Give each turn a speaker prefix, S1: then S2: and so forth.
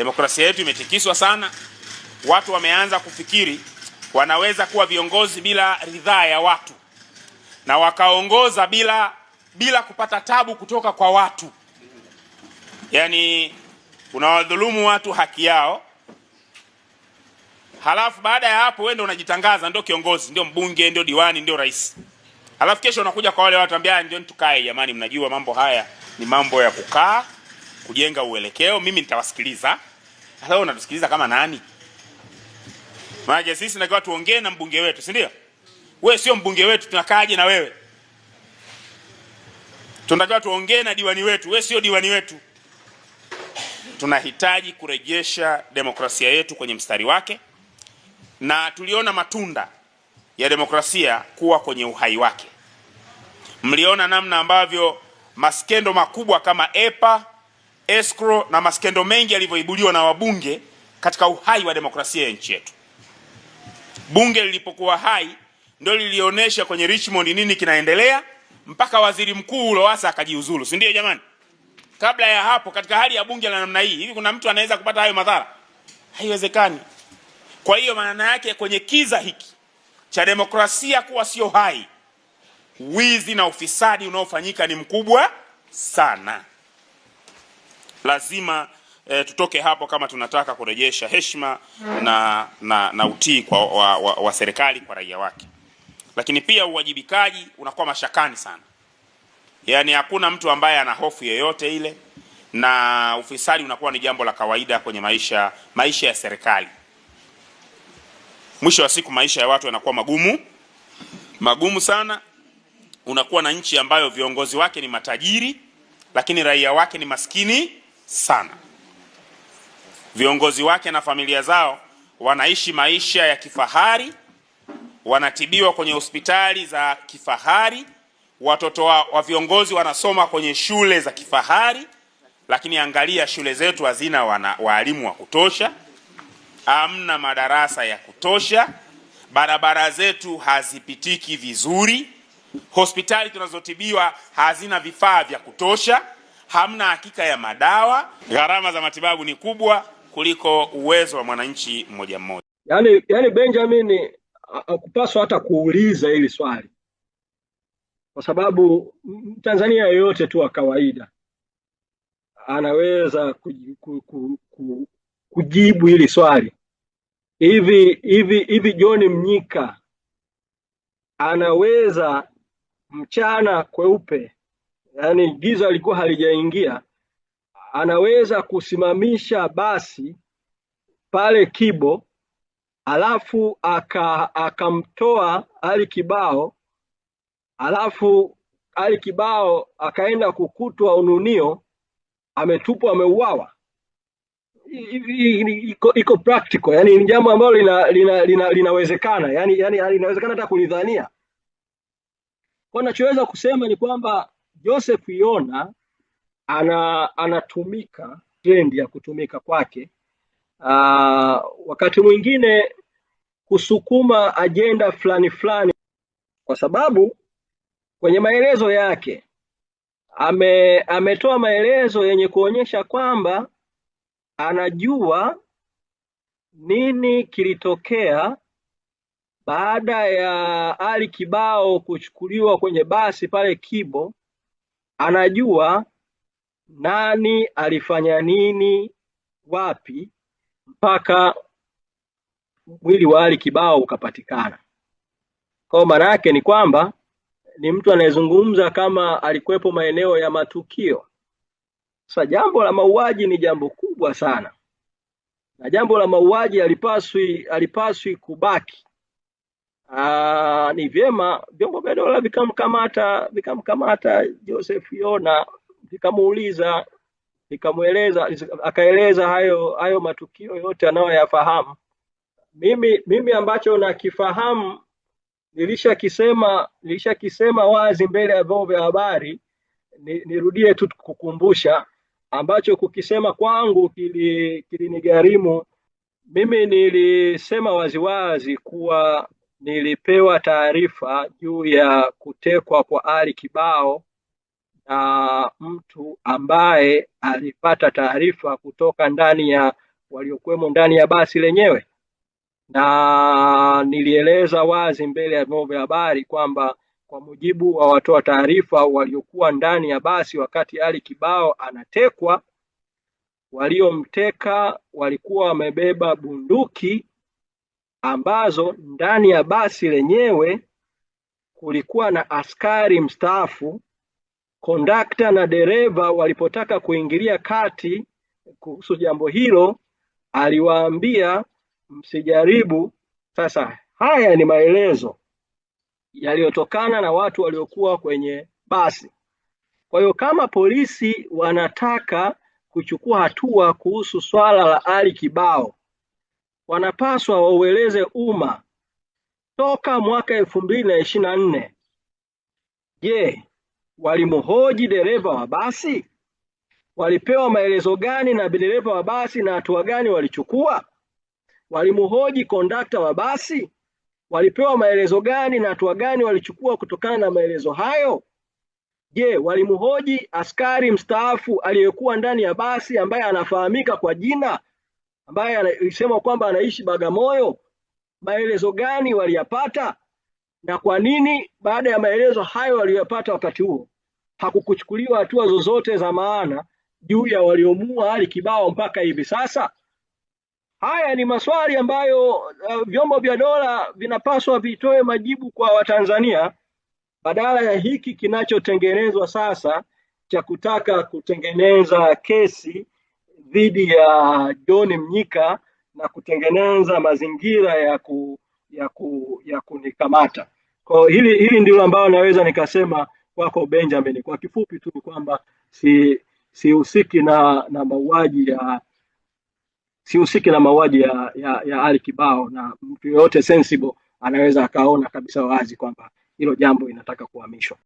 S1: Demokrasia yetu imetikiswa sana. Watu wameanza kufikiri wanaweza kuwa viongozi bila ridhaa ya watu, na wakaongoza bila kupata tabu kutoka kwa watu. Yaani unawadhulumu watu haki yao, halafu baada ya hapo wewe ndio unajitangaza ndio kiongozi, ndio mbunge, ndio diwani, ndio rais. Halafu kesho unakuja kwa wale watu ambia ndio tukae, jamani, mnajua mambo haya ni mambo ya kukaa kujenga uelekeo, mimi nitawasikiliza. Sasa wewe unatusikiliza kama nani? Maana sisi tunataka tuongee na mbunge wetu, si ndio? Wewe sio mbunge wetu, tunakaaje na wewe? Tunataka tuongee na diwani wetu, wewe sio diwani wetu. Tunahitaji kurejesha demokrasia yetu kwenye mstari wake, na tuliona matunda ya demokrasia kuwa kwenye uhai wake. Mliona namna ambavyo maskendo makubwa kama EPA, escrow na maskendo mengi yalivyoibuliwa na wabunge katika uhai wa demokrasia ya nchi yetu. Bunge lilipokuwa hai ndio lilionyesha kwenye Richmond nini kinaendelea, mpaka waziri mkuu Lowassa akajiuzulu, si ndio jamani? Kabla ya hapo, katika hali ya bunge la namna hii, hivi kuna mtu anaweza kupata hayo madhara? Haiwezekani. Kwa hiyo maana yake kwenye kiza hiki cha demokrasia kuwa sio hai, wizi na ufisadi unaofanyika ni mkubwa sana. Lazima tutoke hapo kama tunataka kurejesha heshima na utii wa serikali kwa raia wake. Lakini pia uwajibikaji unakuwa mashakani sana. Yaani hakuna mtu ambaye ana hofu yoyote ile, na ufisadi unakuwa ni jambo la kawaida kwenye maisha ya serikali. Mwisho wa siku maisha ya watu yanakuwa magumu sana. Unakuwa na nchi ambayo viongozi wake ni matajiri lakini raia wake ni maskini sana. Viongozi wake na familia zao wanaishi maisha ya kifahari, wanatibiwa kwenye hospitali za kifahari, watoto wa viongozi wanasoma kwenye shule za kifahari, lakini angalia shule zetu hazina walimu wa kutosha, hamna madarasa ya kutosha, barabara zetu hazipitiki vizuri, hospitali tunazotibiwa hazina vifaa vya kutosha, hamna hakika ya madawa, gharama za matibabu ni kubwa kuliko uwezo wa mwananchi mmoja mmoja.
S2: Yaani Benjamin hakupaswa hata kuuliza hili swali, kwa sababu Tanzania yoyote tu wa kawaida anaweza kujibu hili swali. Hivi John Mnyika anaweza mchana kweupe, yani giza lilikuwa halijaingia, anaweza kusimamisha basi pale Kibo, alafu akamtoa Ali Kibao, alafu Ali Kibao akaenda kukutwa Ununio ametupwa, ameuawa? Iko practical, yani ni jambo ambalo linawezekana, yani inawezekana hata kulidhania. Kwa nachoweza kusema ni kwamba Joseph Yona anatumika, trend ya kutumika kwake wakati mwingine kusukuma agenda fulani, kwa sababu kwenye maelezo yake ametoa maelezo yenye kuonyesha kwamba anajua nini kilitokea baada ya Ali Kibao kuchukuliwa kwenye basi pale Kibo. Anajua nani alifanya nini wapi mpaka mwili wa Ali Kibao ukapatikana. Kwa maana yake ni kwamba ni mtu anayezungumza kama alikuwepo maeneo ya matukio. Sasa jambo la mauaji ni jambo kubwa sana, na jambo la mauaji alipaswi kubaki. Ni vyema vyombo vya dola vikamkamata Joseph Yona, vikamuuliza, vikamueleza, akaeleza hayo matukio yote anayoyafahamu. Mimi ambacho nakifahamu nilishakisema wazi mbele ya vyombo vya habari. Nirudie tu kukukumbusha ambacho kukisema kwangu kilinigharimu. Mimi nilisema waziwazi kuwa nilipewa taarifa juu ya kutekwa kwa Ali Kibao na mtu ambaye alipata taarifa kutoka ndani ya waliokuwemo ndani ya basi lenyewe, na nilieleza wazi mbele ya vyombo vya habari kwamba kwa mujibu wa watoa taarifa waliokuwa ndani ya basi wakati Ali Kibao anatekwa, waliomteka walikuwa wamebeba bunduki ambazo ndani ya basi lenyewe kulikuwa na askari mstaafu. Kondakta na dereva walipotaka kuingilia kati kuhusu jambo hilo, aliwaambia msijaribu. Sasa haya ni maelezo yaliyotokana na watu waliokuwa kwenye basi. Kwa hiyo kama polisi wanataka kuchukua hatua kuhusu swala la Ali Kibao, wanapaswa waueleze umma toka mwaka 2024. Je, walimhoji dereva wa basi? Walipewa maelezo gani na dereva wa basi na hatua gani walichukua? Walimhoji kondakta wa basi? Walipewa maelezo gani na hatua gani walichukua kutokana na maelezo hayo? Je, walimhoji askari mstaafu aliyekuwa ndani ya basi ambaye anafahamika kwa jina, ambaye alisema kwamba anaishi Bagamoyo? Maelezo gani waliyapata? Na kwa nini baada ya maelezo hayo waliyopata wakati huo hakukuchukuliwa hatua zozote za maana juu ya waliomuua Ali Kibao mpaka hivi sasa? Haya ni maswali ambayo vyombo vya dola vinapaswa vitoe majibu kwa Watanzania, badala ya hiki kinachotengenezwa sasa cha kutaka kutengeneza kesi dhidi ya John Mnyika na kutengeneza mazingira ya kunikamata. Kwa hili ndilo ambalo naweza nikasema kwako Benjamin. Kwa kifupi tu kwamba sihusiki na mauaji ya Ali Kibao, na mtu yoyote sensible anaweza akaona kabisa wazi kwamba hilo jambo inataka kuhamishwa.